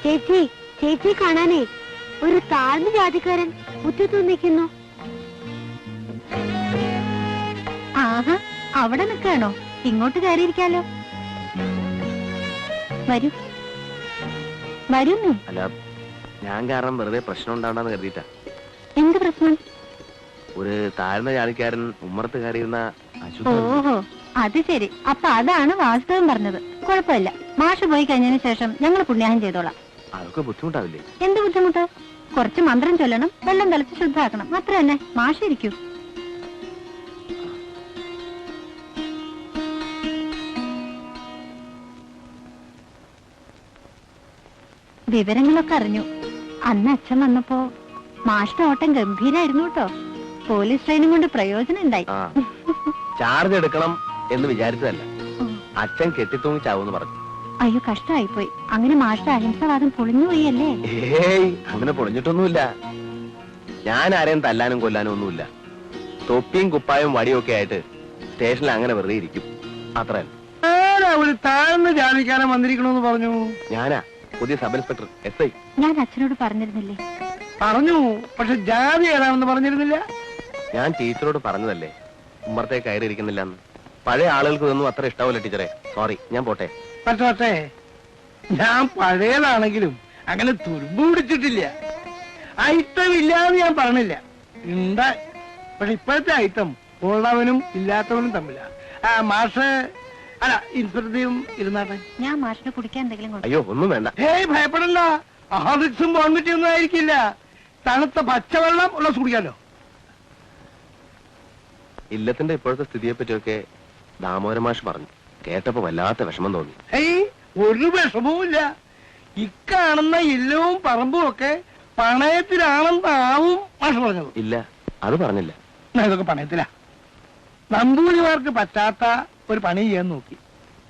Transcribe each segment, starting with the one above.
ചേച്ചി, ചേച്ചി കാണാനേ ഒരു താഴ്ന്ന ജാതിക്കാരൻ മുറ്റത്തു നിൽക്കുന്നു. ആഹാ, അവിടെ നിൽക്കാണോ? ഇങ്ങോട്ട് കയറിയിരിക്കാലോ. വരൂ വരുന്നു. അല്ല, ഞാൻ കാരണം വെറുതെ പ്രശ്നം ഉണ്ടാവണ്ടെന്ന് കരുതിയിട്ടാ. എന്ത് പ്രശ്നം? ഒരു താഴ്ന്ന ജാതിക്കാരൻ ഉമ്മറത്ത് കയറിയിരുന്ന. ഓഹോ, അത് ശരി. അപ്പൊ അതാണ് വാസ്തവം പറഞ്ഞത്. കുഴപ്പമില്ല, മാഷ് പോയി കഴിഞ്ഞതിന് ശേഷം ഞങ്ങൾ പുണ്യാഹം ചെയ്തോളാം. അതൊക്കെ ബുദ്ധിമുട്ടാവില്ലേ? എന്ത് ബുദ്ധിമുട്ട്? കുറച്ച് മന്ത്രം ചൊല്ലണം, വെള്ളം തളിച്ച് ശുദ്ധാക്കണം, അത്ര തന്നെ. മാഷ് ഇരിക്കൂ. വിവരങ്ങളൊക്കെ അറിഞ്ഞു. അന്ന് അച്ഛൻ വന്നപ്പോ മാഷിന്റെ ഓട്ടം ഗംഭീരായിരുന്നു കേട്ടോ. പോലീസ് ട്രെയിനും കൊണ്ട് പ്രയോജനം ഉണ്ടായി. ചാർജ് എടുക്കണം എന്ന് വിചാരിച്ചതല്ല, അച്ഛൻ കെട്ടിത്തൂങ്ങി ചാവൂന്ന് പറഞ്ഞു. അയ്യോ, കഷ്ടമായിപ്പോയി. അങ്ങനെ മാഷിന്റെ അഹിംസവാദം പൊളിഞ്ഞുപോയല്ലേ? ഏയ്, അങ്ങനെ പൊളിഞ്ഞിട്ടൊന്നുമില്ല. ഞാൻ ആരെയും തല്ലാനും കൊല്ലാനും ഒന്നുമില്ല. തൊപ്പിയും കുപ്പായും വടിയും ഒക്കെ ആയിട്ട് സ്റ്റേഷനിൽ അങ്ങനെ വെറുതെ ഇരിക്കും, അത്ര. താഴ്ന്ന് ജാതിക്കാരൻ വന്നിരിക്കണമെന്ന് പറഞ്ഞു. ഞാനാ പുതിയ സബ് ഇൻസ്പെക്ടർ SI. ഞാൻ അച്ഛനോട് പറഞ്ഞിരുന്നില്ലേ? പറഞ്ഞു, പക്ഷെ ജാതി ഏതാണെന്ന് പറഞ്ഞിരുന്നില്ല. ഞാൻ ടീച്ചറോട് പറഞ്ഞതല്ലേ ഉമ്മറത്തെ കയറിയിരിക്കുന്നില്ല എന്ന്. പഴയ ആളുകൾക്ക് ഇതൊന്നും അത്ര ഇഷ്ടാവില്ല ടീച്ചറെ. സോറി, ഞാൻ പോട്ടെ. പക്ഷേ ഞാൻ പഴയതാണെങ്കിലും അങ്ങനെ തുരുമ്പ് പിടിച്ചിട്ടില്ല. ഐറ്റം ഇല്ലാന്ന് ഞാൻ പറഞ്ഞില്ല, ഉണ്ട്. പക്ഷെ ഇപ്പോഴത്തെ ഐറ്റം ഉള്ളവനും ഇല്ലാത്തവനും തമ്മില. മാഷ് അല്ല, ഇൻസ്പെക്ടറും ഇരുന്നാട്ടെ. ഞാൻ മാഷിനെ കുടിക്കാൻ എന്തെങ്കിലും. അയ്യോ, ഒന്നും വേണ്ട. ഏയ്, ഭയപ്പെടണ്ട. ഹാർലിക്സും ബോൺവിറ്റി ഒന്നും ആയിരിക്കില്ല. തണുത്ത പച്ചവെള്ളം ഉള്ള കുടിക്കാലോ. ഇല്ലത്തിന്റെ ഇപ്പോഴത്തെ സ്ഥിതിയെ പറ്റിയൊക്കെ ദാമോദരൻ മാഷ് പറഞ്ഞു. കേട്ടപ്പോ വല്ലാത്ത വിഷമം തോന്നി. ഏയ്, ഒരു വിഷമവും ഇല്ല. ഇക്കാണുന്ന ഇല്ലവും പറമ്പും ഒക്കെ പണയത്തിലാണെന്നാവും മാഷ് പറഞ്ഞത്. ഇല്ല, അത് പറഞ്ഞില്ല. ഇതൊക്കെ പണയത്തിലാ. നമ്പൂതിരിമാർക്ക് പറ്റാത്ത ഒരു പണി ചെയ്യാൻ നോക്കി,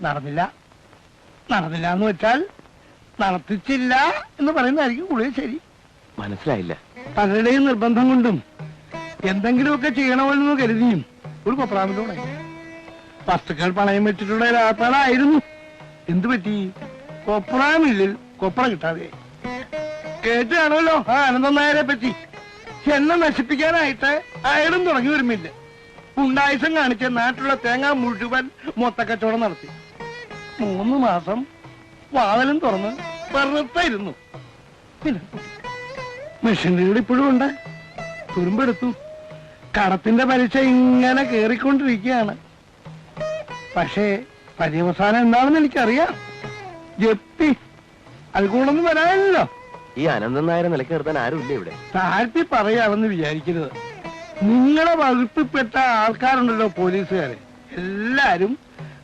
നടന്നില്ല. നടന്നില്ല എന്ന് വെച്ചാൽ നടത്തിച്ചില്ല എന്ന് പറയുന്നതായിരിക്കും കൂടുതൽ ശരി. മനസ്സിലായില്ല. പലരുടെയും നിർബന്ധം കൊണ്ടും എന്തെങ്കിലുമൊക്കെ ചെയ്യണമെന്ന് കരുതിയും ഒരു കൊപ്രാമിലൂടെ വസ്തുക്കൾ പണയം വെച്ചിട്ടുള്ള ഒരാളായിരുന്നു. എന്തു പറ്റി? കൊപ്രാമില്ലിൽ കൊപ്ര കിട്ടാതെ. കേട്ടാണല്ലോ ആനന്ദൻ നായരെ പറ്റി. എന്നെ നശിപ്പിക്കാനായിട്ട് അയാളും തുടങ്ങി വരുമില്ല. ഉണ്ടായുസം കാണിച്ച നാട്ടിലുള്ള തേങ്ങ മുഴുവൻ മൊത്തക്കച്ചവടം നടത്തി. 3 മാസം വാതിലും തുറന്ന് വെറുത്തായിരുന്നു. പിന്നെ മെഷീന്റെ കൂടെ ഇപ്പോഴും ഉണ്ട്. തുരുമ്പെടുത്തു. കടത്തിന്റെ പലിശ ഇങ്ങനെ കേറിക്കൊണ്ടിരിക്കുകയാണ്. പക്ഷേ പര്യവസാനം എന്താണെന്ന് എനിക്കറിയാം. ജപ്തി. അത് കൂടൊന്നും വരാനല്ലോ. ഈ അനന്തൻ നായരെ നിലക്ക് നിർത്താൻ ആരുമില്ല ഇവിടെ. താഴ്ത്തി പറയാമെന്ന് വിചാരിക്കരുത്. നിങ്ങളെ വകുപ്പിൽപ്പെട്ട ആൾക്കാരുണ്ടല്ലോ, പോലീസുകാര്, എല്ലാരും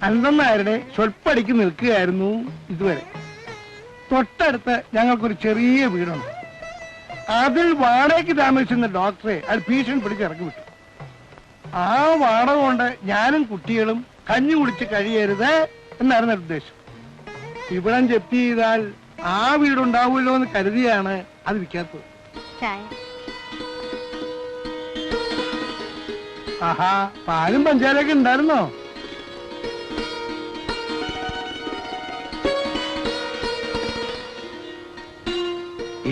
അനന്തൻ നായരുടെ സ്വൽപ്പടിക്ക് നിൽക്കുകയായിരുന്നു ഇതുവരെ. തൊട്ടടുത്ത് ഞങ്ങൾക്കൊരു ചെറിയ വീടുണ്ട്. അതിൽ വാടകയ്ക്ക് താമസിക്കുന്ന ഡോക്ടറെ അത് ഭീഷണി പിടിച്ച് ഇറക്കി വിട്ടു. ആ വാടക കൊണ്ട് ഞാനും കുട്ടികളും കഞ്ഞി കുടിച്ച് കഴിയരുത് എന്നായിരുന്നു ഉദ്ദേശം. ഇവിടം ജപ്തി ചെയ്താൽ ആ വീടുണ്ടാവുമല്ലോ എന്ന് കരുതിയാണ് അത് വിൽക്കാത്തത്. ആഹാ, പാലും പഞ്ചാരൊക്കെ ഉണ്ടായിരുന്നോ?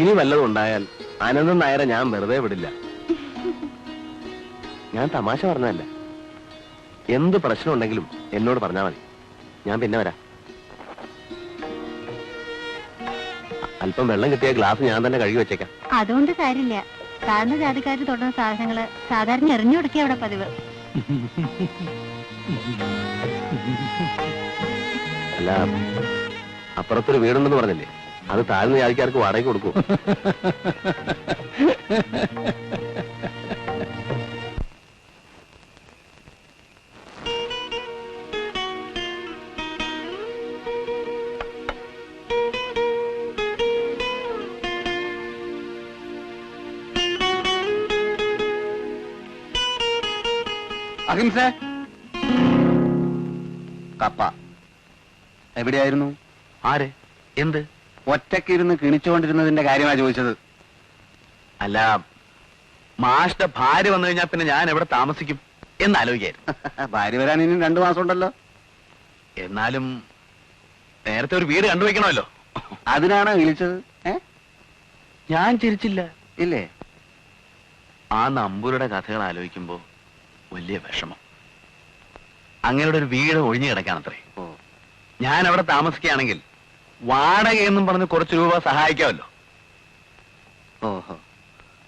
ഇനി വല്ലതും ഉണ്ടായാൽ അനന്തൻ നായരെ ഞാൻ വെറുതെ വിടില്ല. ഞാൻ തമാശ പറഞ്ഞതല്ല. എന്ത് പ്രശ്നം ഉണ്ടെങ്കിലും എന്നോട് പറഞ്ഞാൽ മതി, ഞാൻ പിന്നെ വരാം. അല്പം വെള്ളം കിട്ടിയ ഗ്ലാസ് ഞാൻ തന്നെ കഴുകി വെച്ചേക്കാം. അതുകൊണ്ട് കാര്യമില്ല. താഴ്ന്ന ജാതിക്കാര് തൊടുന്ന സാധനങ്ങള് സാധാരണ എറിഞ്ഞു കൊടുക്കുക അവിടെ പതിവ്. അല്ല, അപ്പുറത്തൊരു വീടുണ്ടെന്ന് പറഞ്ഞില്ലേ, അത് താഴ്ന്ന ജാതിക്കാർക്ക് വാടകയ്ക്ക് കൊടുക്കൂ. അഹിംസ കപ്പ എവിടെയായിരുന്നു? ആര്? എന്ത്? ഒറ്റക്കിരുന്ന് കിണിച്ചുകൊണ്ടിരുന്നതിന്റെ കാര്യമാണ് ചോദിച്ചത്. അല്ല, മാഷ്ടെ ഭാര്യ വന്നു കഴിഞ്ഞാൽ പിന്നെ ഞാൻ എവിടെ താമസിക്കും എന്നാലോചിക്കായിരുന്നു. ഭാര്യ വരാൻ ഇനി 2 മാസം ഉണ്ടല്ലോ. എന്നാലും നേരത്തെ ഒരു വീട് കണ്ടുവയ്ക്കണമല്ലോ. അതിനാണോ വിളിച്ചത്? ഞാൻ ചിരിച്ചില്ല. ഇല്ലേ? ആ നമ്പൂരുടെ കഥകൾ ആലോചിക്കുമ്പോ വലിയ വിഷമം. അങ്ങയുടെ ഒരു വീട് ഒഴിഞ്ഞു കിടക്കാണത്രേ. ഓ, ഞാൻ അവിടെ താമസിക്കുകയാണെങ്കിൽ വാടക എന്നും പറഞ്ഞ് കുറച്ച് രൂപ സഹായിക്കാമല്ലോ. ഓഹോ,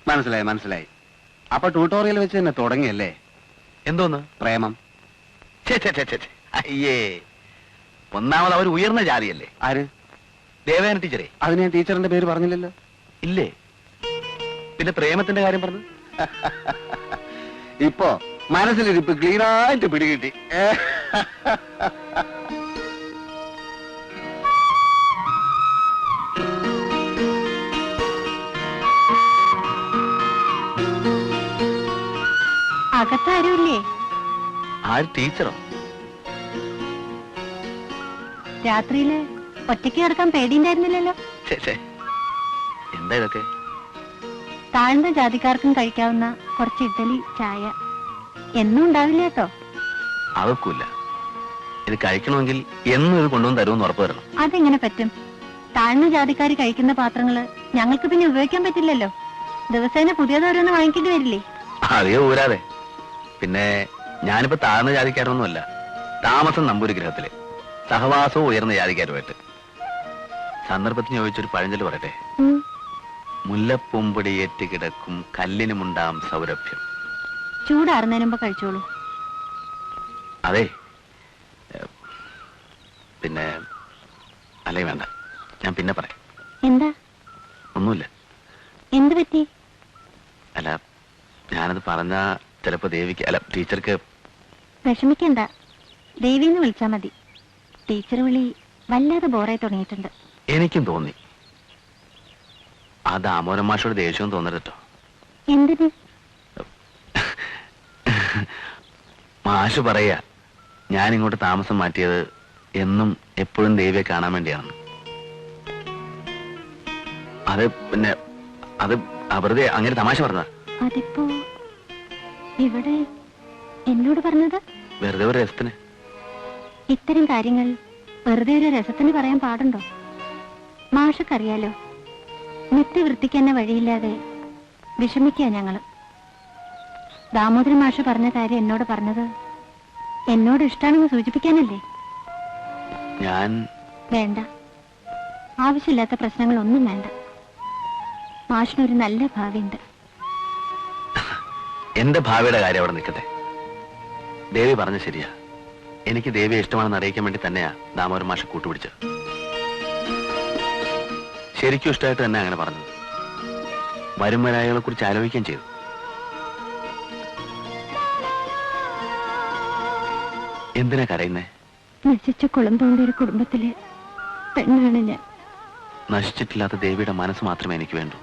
മനസ്സിലായി മനസ്സിലായി. അപ്പൊ ട്യൂട്ടോറിയൽ വെച്ച് തന്നെ തുടങ്ങിയല്ലേ എന്തോന്ന് പ്രേമം? ഛെ, ഛെ, ഛെ, ഛെ, ഛെ. അയ്യേ, ഒന്നാമത് അവർ ഉയർന്ന ജാതിയല്ലേ. ആര്? ദേവേന ടീച്ചറെ. അതിന് ഞാൻ ടീച്ചറിന്റെ പേര് പറഞ്ഞില്ലല്ലോ. ഇല്ലേ? പിന്നെ പ്രേമത്തിന്റെ കാര്യം പറഞ്ഞു. ഇപ്പോ മനസ്സിലിരിപ്പ് ക്ലീനായിട്ട് പിടികിട്ടി. അകത്താരുമില്ലേ? ആര്? ടീച്ചറോ? രാത്രിയില് ഒറ്റയ്ക്ക് കിടക്കാൻ പേടിയുണ്ടായിരുന്നില്ലല്ലോ. ഛെ, ഛെ. എന്താ ഇതൊക്കെ? താഴ്ന്ന ജാതിക്കാർക്കും കഴിക്കാവുന്ന കുറച്ച് ഇഡ്ഡലി, ചായ. എന്നും ഉണ്ടാവില്ല കേട്ടോ. അതൊക്കില്ല. ഇത് കഴിക്കണമെങ്കിൽ എന്നും ഇത് കൊണ്ടുവന്ന് തരുമെന്ന് ഉറപ്പ് തരണം. അതെങ്ങനെ പറ്റും? താഴ്ന്ന ജാതിക്കാർ കഴിക്കുന്ന പാത്രങ്ങള് ഞങ്ങൾക്ക് പിന്നെ ഉപയോഗിക്കാൻ പറ്റില്ലല്ലോ. ദിവസേന പുതിയതോരോന്ന് വാങ്ങിക്കേണ്ടി വരില്ലേ? അതേ ഊരാതെ. പിന്നെ ഞാനിപ്പോ താഴ്ന്ന ജാതിക്കാരൊന്നുമല്ല. താമസം നമ്പൂരി ഗ്രഹത്തില്, സഹവാസവും ഉയർന്ന ജാതിക്കാരുമായിട്ട്. സന്ദർഭത്തിന് ചോദിച്ചൊരു പഴഞ്ചൊല്ല് പറയട്ടെ. ഉം. മുല്ലപ്പൂമ്പൊടിയേറ്റ് കിടക്കും കല്ലിനുമുണ്ടാം സൗരഭ്യം. ചൂടാറുന്നതിന് മുമ്പ് കഴിച്ചോളൂ. അതെ, പിന്നെ അല്ലേ വേണ്ട, ഞാൻ പിന്നെ പറയാം. എന്താ? ഒന്നുമില്ല. എന്ത് പറ്റി? അല്ല, ഞാനത് പറഞ്ഞ ചിലപ്പോ ദേവിക്ക്, അല്ല ടീച്ചർക്ക്. വിഷമിക്കണ്ട, ദേവിന്ന് വിളിച്ചാ മതി. ടീച്ചർ വിളി വല്ലാതെ ബോറായി തുടങ്ങിയിട്ടുണ്ട്. എനിക്കും തോന്നി. ആ ദാമോദരൻ മാഷോട് ദേഷ്യവും തോന്നരുതട്ടോ. എന്തിന്? മാഷ് പറയാ ഞാൻ ഇങ്ങോട്ട് താമസം മാറ്റിയത് എന്നും എപ്പോഴും ദേവിയെ കാണാൻ വേണ്ടിയാണ്. അത് പിന്നെ അത് വെറുതെ അങ്ങനെ തമാശ പറഞ്ഞതാ. അതിപ്പോ ഇവിടെ എന്നോട് പറഞ്ഞത് വെറുതെ ഒരു രസത്തിന്. ഇത്തരം കാര്യങ്ങൾ വെറുതെ ഒരു രസത്തിന് പറയാൻ പാടുണ്ടോ? മാഷക്കറിയാലോ, നിത്യവൃത്തിക്ക് തന്നെ വഴിയില്ലാതെ വിഷമിക്കുക ഞങ്ങള്. ദാമോദരൻ മാഷ് പറഞ്ഞ കാര്യം എന്നോട് പറഞ്ഞത് എന്നോട് ഇഷ്ടാണെന്ന് സൂചിപ്പിക്കാനല്ലേ? ഞാൻ വേണ്ട, ആവശ്യമില്ലാത്ത പ്രശ്നങ്ങളൊന്നും വേണ്ട. മാഷിനൊരു നല്ല ഭാവിയുണ്ട്. എന്റെ ഭാവിയുടെ കാര്യം അവിടെ നിൽക്കട്ടെ. ദേവി പറഞ്ഞ ശരിയാ. എനിക്ക് ദേവിയെ ഇഷ്ടമാണെന്ന് അറിയിക്കാൻ വേണ്ടി തന്നെയാ ദാമോദരൻ മാഷ് കൂട്ടുപിടിച്ചത്. ശരിക്കും ഇഷ്ടമായിട്ട് തന്നെ അങ്ങനെ പറഞ്ഞത്. വരും വരായികളെ കുറിച്ച് ആലോചിക്കുകയും ചെയ്തു. എന്തിനാ കരയുന്നേ? നശിച്ച കുളം തോണ്ട ഒരു കുടുംബത്തിലെ പെണ്ണാണ് ഞാൻ. നശിച്ചിട്ടില്ലാത്ത ദേവിയുടെ മനസ്സ് മാത്രമേ എനിക്ക് വേണ്ടൂ.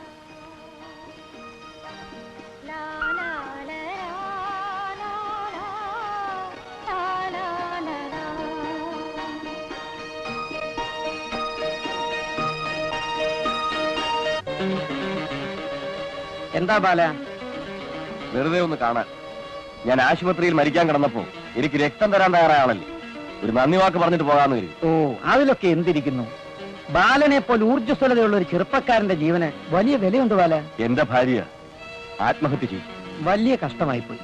എന്താ ബാല? വെറുതെ ഒന്ന് കാണാൻ. ഞാൻ ആശുപത്രിയിൽ മരിക്കാൻ കിടന്നപ്പോ എനിക്ക് രക്തം തരാൻ തയ്യാറായ ആളല്ലേ. ഒരു നന്ദി വാക്ക് പറഞ്ഞിട്ട് പോകാന്ന് കരുതി. ഓ, അതിലൊക്കെ എന്തിരിക്കുന്നു? ബാലനെ പോലെ ഊർജ്ജസ്വലതയുള്ള ഒരു ചെറുപ്പക്കാരന്റെ ജീവന് വലിയ വിലയുണ്ട് ബാല. എന്റെ ഭാര്യ ആത്മഹത്യ ചെയ്തു. വലിയ കഷ്ടമായിപ്പോയി.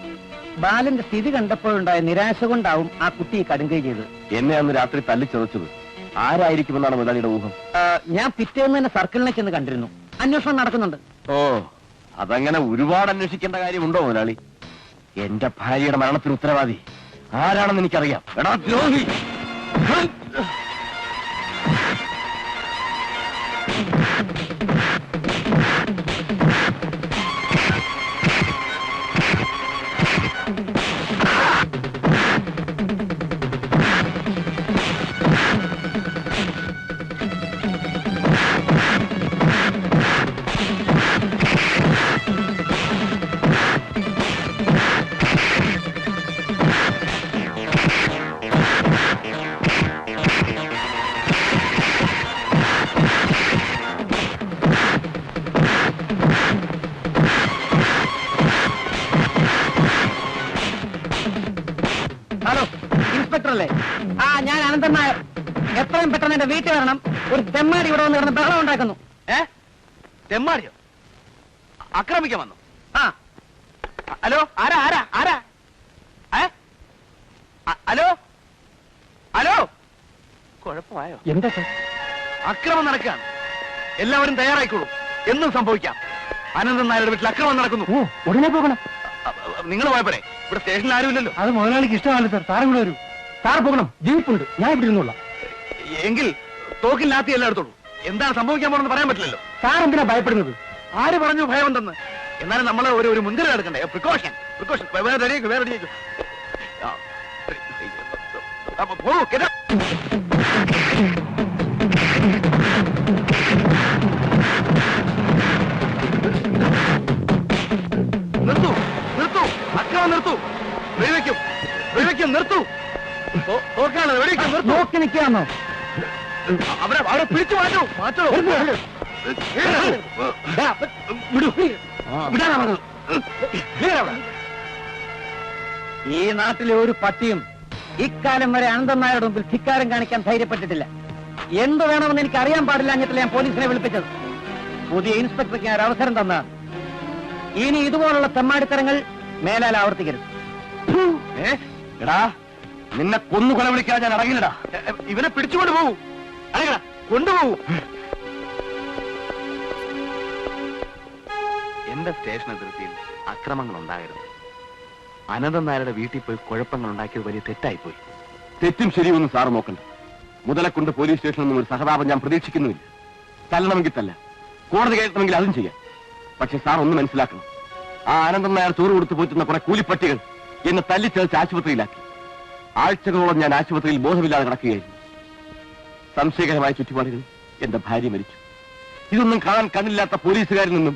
ബാലന്റെ സ്ഥിതി കണ്ടപ്പോഴുണ്ടായ നിരാശ കൊണ്ടാവും ആ കുട്ടി കടുങ്കൈ ചെയ്തത്. എന്നെ അന്ന് രാത്രി തല്ലിച്ചതച്ചത് ആരായിരിക്കുമെന്നാണ് മുതലാളിയുടെ ഊഹം. ഞാൻ പിറ്റേന്ന് തന്നെ സർക്കിളിനെ ചെന്ന് കണ്ടിരുന്നു. അന്വേഷണം നടക്കുന്നുണ്ട്. ഓ, അതങ്ങനെ ഒരുപാട് അന്വേഷിക്കേണ്ട കാര്യമുണ്ടോ മുതലാളി? എന്റെ ഭാര്യയുടെ മരണത്തിന് ഉത്തരവാദി ആരാണെന്ന് എനിക്കറിയാം. എടാ ദ്രോഹി! ഹലോ, ഇൻസ്പെക്ടർ അല്ലേ? ഞാൻ അനന്തൻ നായർ. എത്രയും പെട്ടെന്ന് എന്റെ വീട്ടിൽ വരണം. ഒരു തെമ്മാടി ഇവിടെ വന്ന് കിടന്ന് ബഹളം ഉണ്ടാക്കുന്നു. തെമ്മാടിയോ? ആക്രമിക്കാൻ വന്നു? ആ ഹലോ, ആരാ ആരാ ആരാ? ഹലോ ഹലോ, കുഴപ്പമായോ? എന്താ സാർ? അക്രമം നടക്കുകയാണ്. എല്ലാവരും തയ്യാറായിക്കോളൂ. എന്നും സംഭവിക്കാം. അനന്തൻ നായരുടെ വീട്ടിൽ അക്രമം നടക്കുന്നു. ഓ, ഉടനെ പോകണം. നിങ്ങൾ പോയപ്പോഴേ ഇവിടെ സ്റ്റേഷനിൽ ആരുമില്ലല്ലോ. അത് മുതലാളിക്ക് ഇഷ്ടമല്ല സാർ. സാർ ഇവിടെ വരൂ. സാർ പോകണം. ജീപ്പുണ്ട്, ഞാൻ ഇവിടെ ഇരുന്നോളാം. എങ്കിൽ തോക്കിൽ ലാത്തി എല്ലാം എടുത്തോളൂ. എന്താണ് സംഭവിക്കാൻ പോണെന്ന് പറയാൻ പറ്റില്ലല്ലോ. സാർ എന്തിനാ ഭയപ്പെടുന്നത്? ആര് പറഞ്ഞു ഭയമുണ്ടെന്ന്? എന്നാലും നമ്മൾ ഒരു മുൻകരുതൽ എടുക്കണ്ടേ? Precaution precaution. വേറെ റെഡിയാക്കും, വേറെ റെഡിയാക്കും. പോകൂ, കേട്ടോ. നിർത്തൂ നിർത്തൂ, അക്രമം നിർത്തൂ. വെടിവെക്കും വെടിവെക്കും, നിർത്തൂ. തോക്കാണ്, വെടിവെക്കും, നിർത്തൂ. നോക്കി നിൽക്കാന്നോ? അവരെ അവരെ പിടിച്ചു മാറ്റൂ, മാറ്റൂ. ഈ നാട്ടിലെ ഒരു പട്ടിയും ഇക്കാലം വരെ അനന്തൻ നായരുടെ മുമ്പിൽ ധിക്കാരം കാണിക്കാൻ ധൈര്യപ്പെട്ടിട്ടില്ല. എന്ത് വേണമെന്ന് എനിക്ക് അറിയാൻ പാടില്ല. എന്നിട്ട് ഞാൻ പോലീസിനെ വിളിപ്പിച്ചത്. പുതിയ ഇൻസ്പെക്ടർക്ക് ഞാൻ ഒരു അവസരം തന്നതാണ്. ഇനി ഇതുപോലുള്ള തെമ്മാടിത്തരങ്ങൾ മേലാൽ ആവർത്തിക്കരുത്. എടാ, നിന്നെ കൊന്നു കൊല വിളിക്കാൻ ഞാൻ അടങ്ങില്ലടാ. ഇവനെ പിടിച്ചുകൊണ്ട് പോകൂ. അടങ്ങടാ, കൊണ്ടുപോകൂ. എന്റെ സ്റ്റേഷൻ അതിർത്തിയിൽ അക്രമങ്ങൾ ഉണ്ടാകരുത്. അനന്തൻ നായരുടെ വീട്ടിൽ പോയി കുഴപ്പങ്ങൾ ഉണ്ടാക്കിയത് വലിയ തെറ്റായിപ്പോയി. തെറ്റും ശരിയൊന്നും സാറ് നോക്കണ്ട. മുതലെ കൊണ്ട് പോലീസ് സ്റ്റേഷനിൽ നിന്നും ഒരു സഹതാപം ഞാൻ പ്രതീക്ഷിക്കുന്നുമില്ല. തല്ലണമെങ്കിൽ തല്ല, കോടതി കയറ്റണമെങ്കിൽ അതും ചെയ്യാം. പക്ഷെ സാർ ഒന്ന് മനസ്സിലാക്കണം. ആ അനന്തൻ നായർ ചോറ് കൊടുത്തു പോറ്റുന്ന കുറെ കൂലിപ്പട്ടികൾ എന്നെ തല്ലിച്ചതച്ച് ആശുപത്രിയിലാക്കി. ആഴ്ചകളോളം ഞാൻ ആശുപത്രിയിൽ ബോധമില്ലാതെ കിടക്കുകയായിരുന്നു. സംശയകരമായ ചുറ്റുപാടുകൾ എന്റെ ഭാര്യ മരിച്ചു. ഇതൊന്നും കാണാൻ കണ്ണില്ലാത്ത പോലീസുകാരിൽ നിന്നും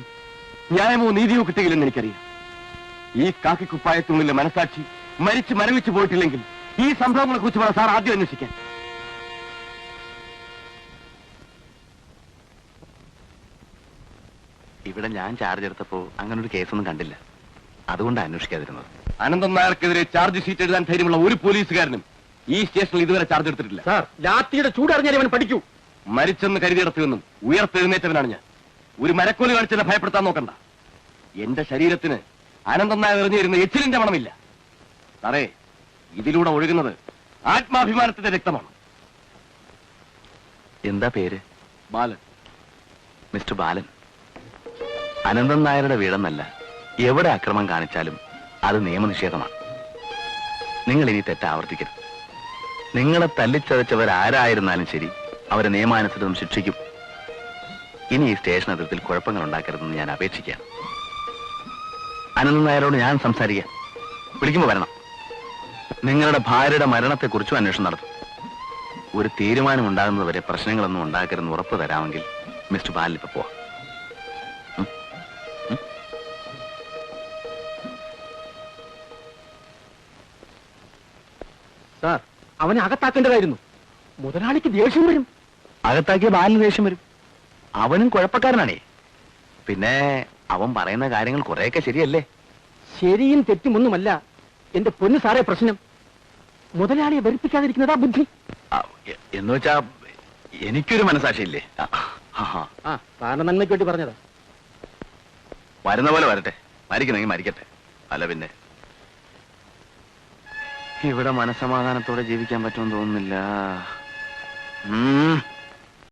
ന്യായമോ നീതിയോ കിട്ടുകയില്ലെന്ന് എനിക്കറിയാം. ഈ കാക്കിക്കുപ്പായത്തിനുള്ളിലെ മനസാക്ഷി മരിച്ച് മരവിച്ചു പോയിട്ടില്ലെങ്കിൽ ഈ സംഭവങ്ങളെ കുറിച്ച് വേണം സാർ ആദ്യം അന്വേഷിക്കാൻ. ഇവിടെ ഞാൻ ചാർജ് എടുത്തപ്പോ അങ്ങനെ ഒരു കേസൊന്നും കണ്ടില്ല. അതുകൊണ്ടാണ് അന്വേഷിക്കാതിരുന്നത്. അനന്തൻ നായർക്കെതിരെ ചാർജ് ഷീറ്റ് എഴുതാൻ ധൈര്യമുള്ള ഒരു പോലീസുകാരനും ഈ സ്റ്റേഷനിൽ ഇതുവരെ ചാർജ് എടുത്തിട്ടില്ല. സാർ, ലാത്തിയുടെ ചൂടറിഞ്ഞാൽ അവൻ പഠിക്കൂ. മരിച്ചെന്ന് കരുതിയിടത്തു നിന്നും ഉയർത്തെഴുന്നേറ്റവനാണ് ഞാൻ. ഒരു മരക്കോല് കാണിച്ചെന്നെ ഭയപ്പെടുത്താൻ നോക്കണ്ട. എന്റെ ശരീരത്തിന് അനന്തൻ നായർ എറിഞ്ഞിരുന്ന എച്ചിലിന്റെ മണമില്ല. സാറേ, ഇതിലൂടെ ഒഴുകുന്നത് ആത്മാഭിമാനത്തിന്റെ രക്തമാണ്. എന്താ പേര്? ബാലൻ. മിസ്റ്റർ ബാലൻ, അനന്തൻ നായരുടെ വീടെന്നല്ല, എവിടെ അക്രമം കാണിച്ചാലും അത് നിയമനിഷേധമാണ്. നിങ്ങൾ ഇനി തെറ്റ് ആവർത്തിക്കരുത്. നിങ്ങളെ തല്ലിച്ചതച്ചവരാരായിരുന്നാലും ശരി, അവരെ നിയമാനുസൃതം ശിക്ഷിക്കും. ഇനി ഈ സ്റ്റേഷൻ അതിർത്തിൽ കുഴപ്പങ്ങൾ ഉണ്ടാക്കരുതെന്ന് ഞാൻ അപേക്ഷിക്കുകയാണ്. അനന്തൻ നായരോട് ഞാൻ സംസാരിക്കാം. വിളിക്കുമ്പോൾ വരണം. നിങ്ങളുടെ ഭാര്യയുടെ മരണത്തെക്കുറിച്ചും അന്വേഷണം നടത്തും. ഒരു തീരുമാനം ഉണ്ടാകുന്നതുവരെ പ്രശ്നങ്ങളൊന്നും ഉണ്ടാക്കരുതെന്ന് ഉറപ്പ് തരാമെങ്കിൽ മിസ്റ്റർ ബാലൻ ഇപ്പൊ പോവാം. സാർ, അവനെ അകത്താക്കേണ്ടതായിരുന്നു. മുതലാളിക്ക് ദേഷ്യം വരും. അകത്താക്കിയ ബാലിന് ദേഷ്യം വരും. അവനും കുഴപ്പക്കാരനാണേ. പിന്നെ അവൻ പറയുന്ന കാര്യങ്ങൾ കുറെയൊക്കെ ശരിയല്ലേ? ശരിയും തെറ്റുമൊന്നുമല്ല എന്റെ പൊന്നു സാറേ പ്രശ്നം. മുതലാളിയെ വെറുപ്പിക്കാതിരിക്കുന്നതാ ബുദ്ധി. എന്ന് വെച്ചാ എനിക്കൊരു മനസാക്ഷിയില്ലേ? സാറിന്റെ നന്മയ്ക്ക് വേണ്ടി പറഞ്ഞതാ. വരുന്ന പോലെ വരട്ടെ, മരിക്കുന്നെങ്കിൽ മരിക്കട്ടെ. അല്ല പിന്നെ ഇവിടെ മനസമാധാനത്തോടെ ജീവിക്കാൻ പറ്റുമെന്ന് തോന്നുന്നില്ല.